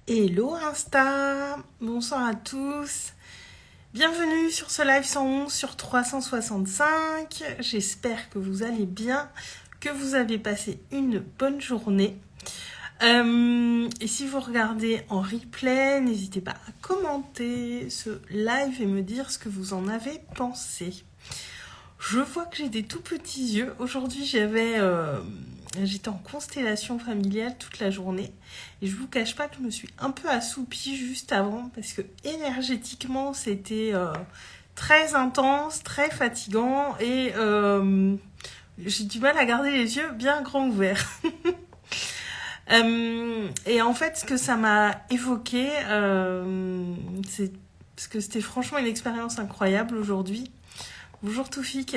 Hello Insta, bonsoir à tous. Bienvenue sur ce live 111 sur 365. J'espère que vous allez bien, que vous avez passé une bonne journée. Et si vous regardez en replay, n'hésitez pas à commenter ce live et me dire ce que vous en avez pensé. Je vois que j'ai des tout petits yeux. Aujourd'hui, j'étais en constellation familiale toute la journée. Et je vous cache pas que je me suis un peu assoupie juste avant parce que énergétiquement, c'était très intense, très fatigant et j'ai du mal à garder les yeux bien grands ouverts. Et en fait, ce que ça m'a évoqué, c'est parce que c'était franchement une expérience incroyable aujourd'hui. Bonjour Toufik.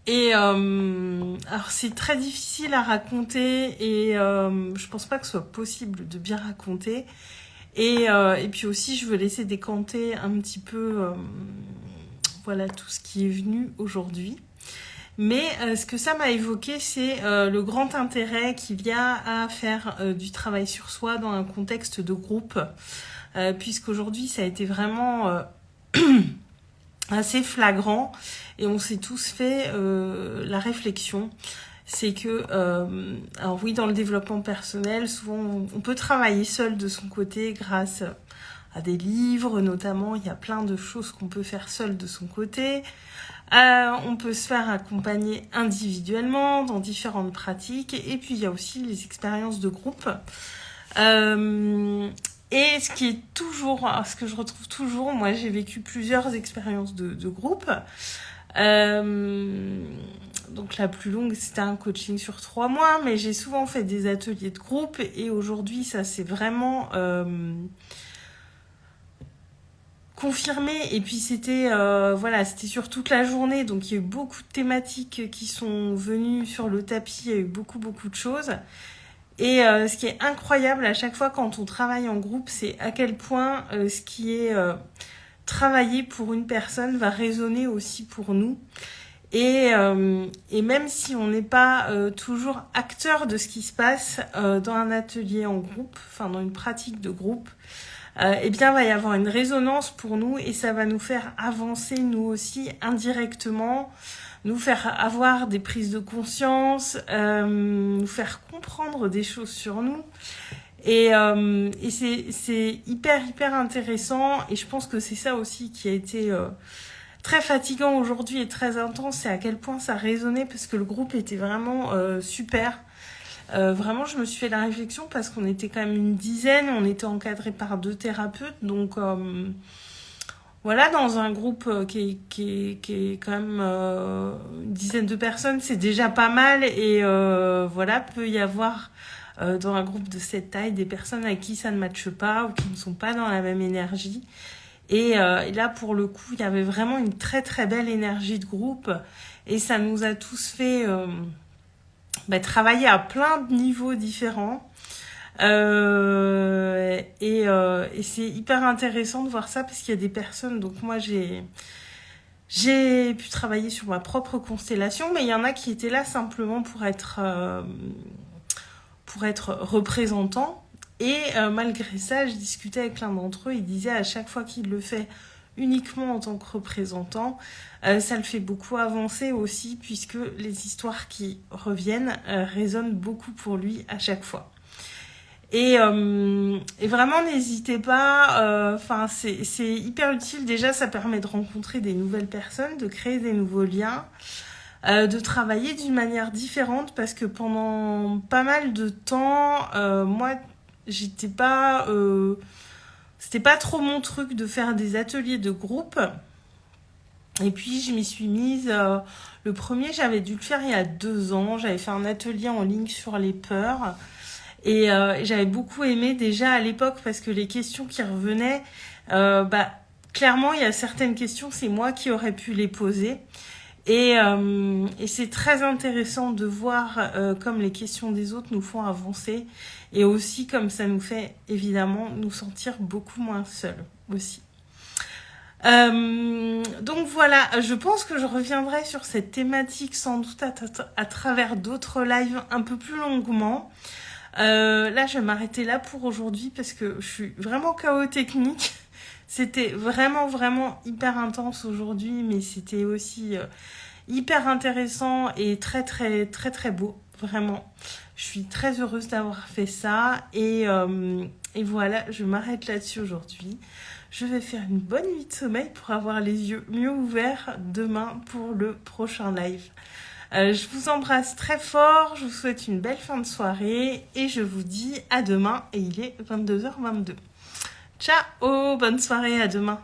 Et alors c'est très difficile à raconter et je pense pas que ce soit possible de bien raconter. Et puis aussi je veux laisser décanter un petit peu voilà tout ce qui est venu aujourd'hui. Mais ce que ça m'a évoqué, c'est le grand intérêt qu'il y a à faire du travail sur soi dans un contexte de groupe, puisqu'aujourd'hui ça a été vraiment assez flagrant et on s'est tous fait la réflexion. C'est que, alors oui, dans le développement personnel, souvent on peut travailler seul de son côté grâce à des livres notamment. Il y a plein de choses qu'on peut faire seul de son côté. On peut se faire accompagner individuellement dans différentes pratiques. Et puis il y a aussi les expériences de groupe. Et ce qui est toujours, ce que je retrouve toujours, moi j'ai vécu plusieurs expériences de groupe. Donc la plus longue c'était un coaching sur 3 mois, mais j'ai souvent fait des ateliers de groupe et aujourd'hui ça s'est vraiment confirmé. Et puis c'était c'était sur toute la journée, donc il y a eu beaucoup de thématiques qui sont venues sur le tapis, il y a eu beaucoup de choses. Et ce qui est incroyable à chaque fois quand on travaille en groupe, c'est à quel point ce qui est travaillé pour une personne va résonner aussi pour nous. Et même si on n'est pas toujours acteur de ce qui se passe dans un atelier en groupe, enfin dans une pratique de groupe, eh bien, il va y avoir une résonance pour nous et ça va nous faire avancer nous aussi indirectement, nous faire avoir des prises de conscience, nous faire comprendre des choses sur nous. Et c'est hyper intéressant et je pense que c'est ça aussi qui a été très fatigant aujourd'hui et très intense, c'est à quel point ça résonnait parce que le groupe était vraiment super. Vraiment, je me suis fait la réflexion parce qu'on était quand même une dizaine, on était encadré par 2 thérapeutes, donc voilà, dans un groupe qui est quand même une dizaine de personnes, c'est déjà pas mal et voilà, peut y avoir dans un groupe de cette taille des personnes avec qui ça ne matche pas ou qui ne sont pas dans la même énergie. Et là, pour le coup, il y avait vraiment une très belle énergie de groupe et ça nous a tous fait travailler à plein de niveaux différents. Et c'est hyper intéressant de voir ça parce qu'il y a des personnes, donc moi j'ai pu travailler sur ma propre constellation, mais il y en a qui étaient là simplement pour être représentants. Et malgré ça, je discutais avec l'un d'entre eux, il disait à chaque fois qu'il le fait uniquement en tant que représentant, ça le fait beaucoup avancer aussi puisque les histoires qui reviennent résonnent beaucoup pour lui à chaque fois. Et vraiment n'hésitez pas, c'est hyper utile. Déjà, ça permet de rencontrer des nouvelles personnes, de créer des nouveaux liens, de travailler d'une manière différente parce que pendant pas mal de temps, moi, j'étais pas... c'était pas trop mon truc de faire des ateliers de groupe. Et puis, je m'y suis mise... le premier, j'avais dû le faire il y a 2 ans. J'avais fait un atelier en ligne sur les peurs. Et j'avais beaucoup aimé déjà à l'époque parce que les questions qui revenaient, clairement, il y a certaines questions, c'est moi qui aurais pu les poser. Et c'est très intéressant de voir comme les questions des autres nous font avancer et aussi comme ça nous fait évidemment nous sentir beaucoup moins seuls aussi. Donc voilà, je pense que je reviendrai sur cette thématique sans doute à travers d'autres lives un peu plus longuement. Là, je vais m'arrêter là pour aujourd'hui parce que je suis vraiment KO technique. C'était vraiment, vraiment hyper intense aujourd'hui, mais c'était aussi hyper intéressant et très, très, très, très beau. Vraiment. Je suis très heureuse d'avoir fait ça. Et voilà, je m'arrête là-dessus aujourd'hui. Je vais faire une bonne nuit de sommeil pour avoir les yeux mieux ouverts demain pour le prochain live. Je vous embrasse très fort, je vous souhaite une belle fin de soirée et je vous dis à demain et il est 22h22. Ciao, bonne soirée, à demain.